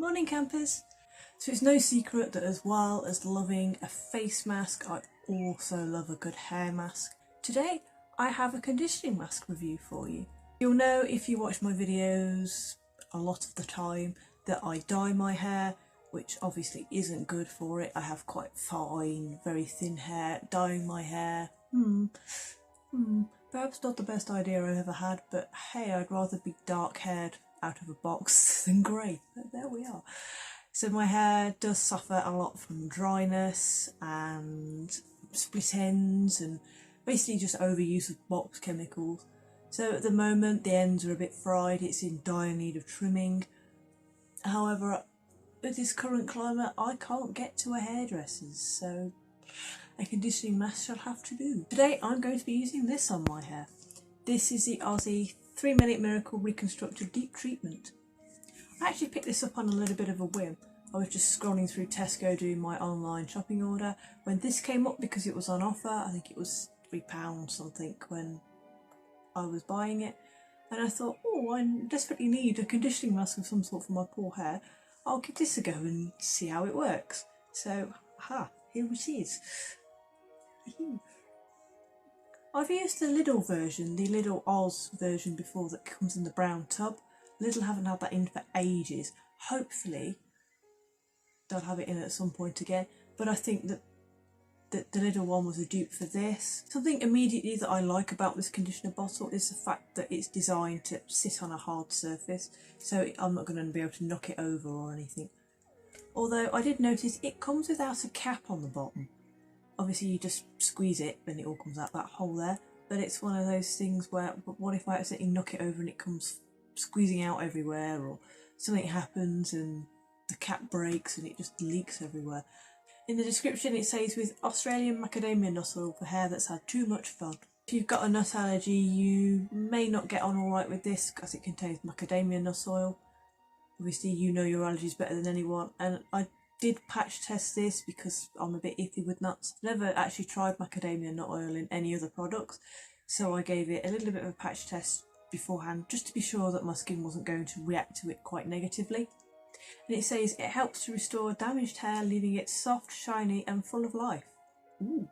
Morning campers! So it's no secret that as well as loving a face mask, I also love a good hair mask. Today I have a conditioning mask review for you. You'll know if you watch my videos a lot of the time that I dye my hair, which obviously isn't good for it. I have quite fine, very thin hair. Dyeing my hair, perhaps not the best idea I've ever had, but hey, I'd rather be dark haired out of a box than grey, but there we are. So my hair does suffer a lot from dryness and split ends and basically just overuse of box chemicals. So at the moment the ends are a bit fried, it's in dire need of trimming. However, with this current climate I can't get to a hairdresser's, so a conditioning mask shall have to do. Today I'm going to be using this on my hair. This is the Aussie 3-Minute Miracle Reconstructor Deep Treatment. I actually picked this up on a little bit of a whim. I was just scrolling through Tesco doing my online shopping order when this came up because it was on offer. I think it was £3 something when I was buying it. And I thought, oh, I desperately need a conditioning mask of some sort for my poor hair. I'll give this a go and see how it works. So, here it is. I've used the Lidl version, the Lidl Oz version before that comes in the brown tub. Lidl haven't had that in for ages. Hopefully they'll have it in at some point again, but I think that the Lidl one was a dupe for this. Something immediately that I like about this conditioner bottle is the fact that it's designed to sit on a hard surface, so I'm not going to be able to knock it over or anything. Although I did notice it comes without a cap on the bottom. Obviously you just squeeze it and it all comes out that hole there, but it's one of those things where, what if I accidentally knock it over and it comes squeezing out everywhere, or something happens and the cap breaks and it just leaks everywhere. In the description it says with Australian macadamia nut oil for hair that's had too much fun. If you've got a nut allergy you may not get on alright with this because it contains macadamia nut oil. Obviously you know your allergies better than anyone, and I did patch test this because I'm a bit iffy with nuts. Never actually tried macadamia nut oil in any other products, so I gave it a little bit of a patch test beforehand just to be sure that my skin wasn't going to react to it quite negatively. And it says it helps to restore damaged hair, leaving it soft, shiny and full of life. Ooh.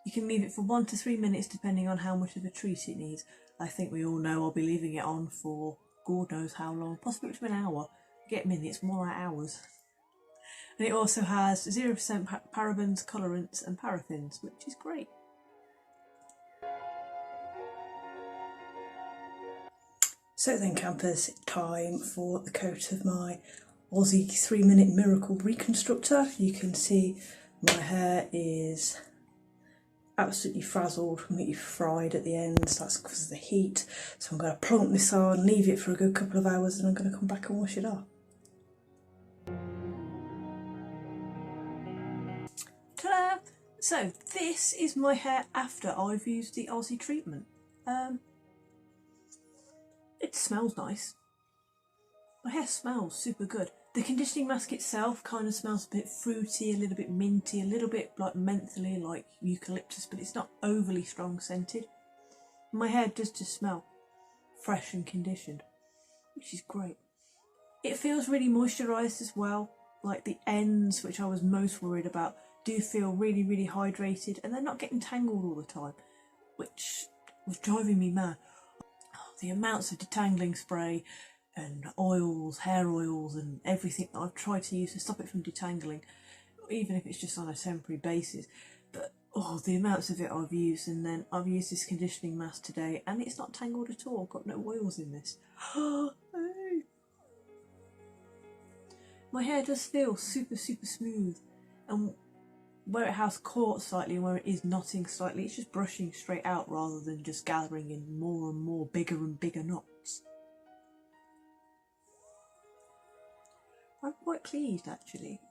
You can leave it for 1 to 3 minutes depending on how much of a treat it needs. I think we all know I'll be leaving it on for God knows how long, possibly up to an hour. Get minutes, more like hours. And it also has 0% parabens, colorants and paraffins, which is great. So then campers, time for the coat of my Aussie 3-Minute Miracle Reconstructor. You can see my hair is absolutely frazzled, completely fried at the ends. That's because of the heat. So I'm going to plonk this on, leave it for a good couple of hours, and I'm going to come back and wash it off. Ta-da! So this is my hair after I've used the Aussie treatment. It smells nice. My hair smells super good. The conditioning mask itself kind of smells a bit fruity, a little bit minty, a little bit like mentholy, like eucalyptus, but it's not overly strong scented. My hair does just smell fresh and conditioned, which is great. It feels really moisturised as well. Like the ends, which I was most worried about, do feel really, really hydrated, and they're not getting tangled all the time, which was driving me mad. The amounts of detangling spray and oils, hair oils and everything that I've tried to use to stop it from detangling, even if it's just on a temporary basis, but the amounts of it I've used. And then I've used this conditioning mask today and it's not tangled at all. I've got no oils in this. My hair does feel super smooth, and where it has caught slightly and where it is knotting slightly, it's just brushing straight out rather than just gathering in more and more bigger and bigger knots. I'm quite pleased actually.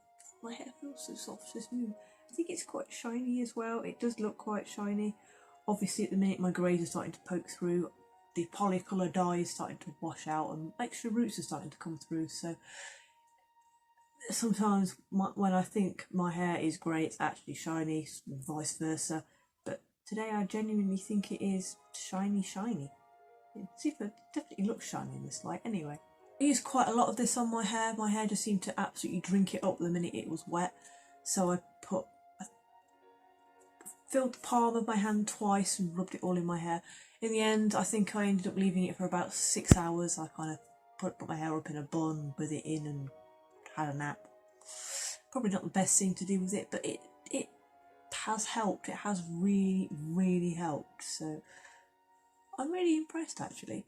My hair feels so soft, so smooth. I think it's quite shiny as well. It does look quite shiny. Obviously at the minute my greys are starting to poke through. The polycolour dye is starting to wash out and extra roots are starting to come through, so sometimes when I think my hair is grey, it's actually shiny, and vice versa. But today I genuinely think it is shiny. It definitely looks shiny in this light anyway. I used quite a lot of this on my hair. My hair just seemed to absolutely drink it up the minute it was wet. So I filled the palm of my hand twice and rubbed it all in my hair. In the end, I think I ended up leaving it for about 6 hours. I kind of put my hair up in a bun with it in and had a nap. Probably not the best thing to do with it, but it has helped. It has really, really helped. So I'm really impressed actually.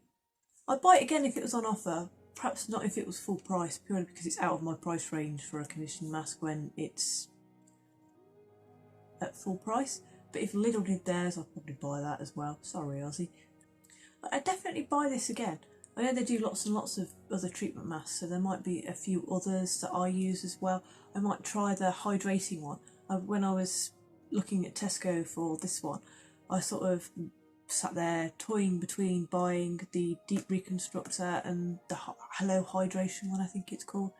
I'd buy it again if it was on offer. Perhaps not if it was full price, purely because it's out of my price range for a conditioning mask when it's at full price. But if Lidl did theirs, I'd probably buy that as well. Sorry, Aussie. I'd definitely buy this again. I know they do lots and lots of other treatment masks, so there might be a few others that I use as well. I might try the hydrating one. When I was looking at Tesco for this one, I sort of sat there toying between buying the Deep Reconstructor and the Hello Hydration one, I think it's called.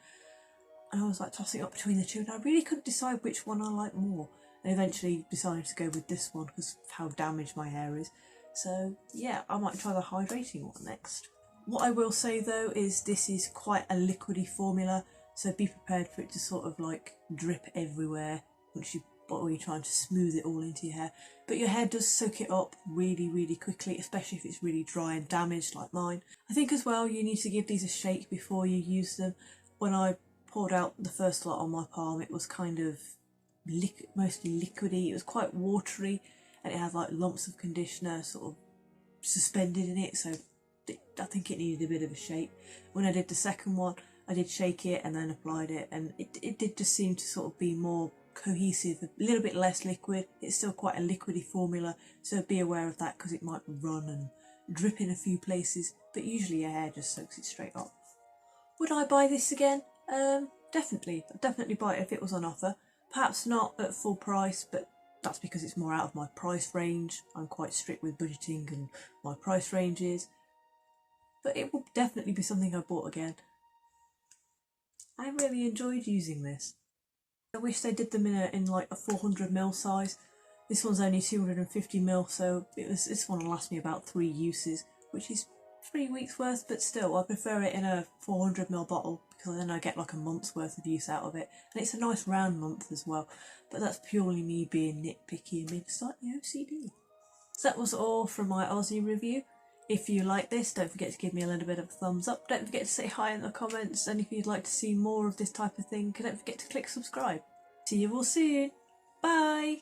And I was like tossing up between the two, and I really couldn't decide which one I like more. And eventually decided to go with this one because of how damaged my hair is. So yeah, I might try the hydrating one next. What I will say though is this is quite a liquidy formula, so be prepared for it to sort of like drip everywhere once you're trying to smooth it all into your hair. But your hair does soak it up really, really quickly, especially if it's really dry and damaged like mine. I think as well you need to give these a shake before you use them. When I poured out the first lot on my palm, it was kind of mostly liquidy. It was quite watery, and it had like lumps of conditioner sort of suspended in it, so I think it needed a bit of a shake. When I did the second one, I did shake it and then applied it, and it did just seem to sort of be more cohesive, a little bit less liquid. It's still quite a liquidy formula, so be aware of that because it might run and drip in a few places, but usually your hair just soaks it straight up. Would I buy this again? Definitely. I'd definitely buy it if it was on offer. Perhaps not at full price, but that's because it's more out of my price range. I'm quite strict with budgeting and my price ranges. But it will definitely be something I bought again. I really enjoyed using this. I wish they did them in like a 400ml size. This one's only 250ml, so this one will last me about 3 uses, which is 3 weeks worth, but still I prefer it in a 400ml bottle because then I get like a month's worth of use out of it, and it's a nice round month as well. But that's purely me being nitpicky and maybe slightly OCD. So that was all from my Aussie review. If you like this, don't forget to give me a little bit of a thumbs up. Don't forget to say hi in the comments, and if you'd like to see more of this type of thing, don't forget to click subscribe. See you all soon. Bye!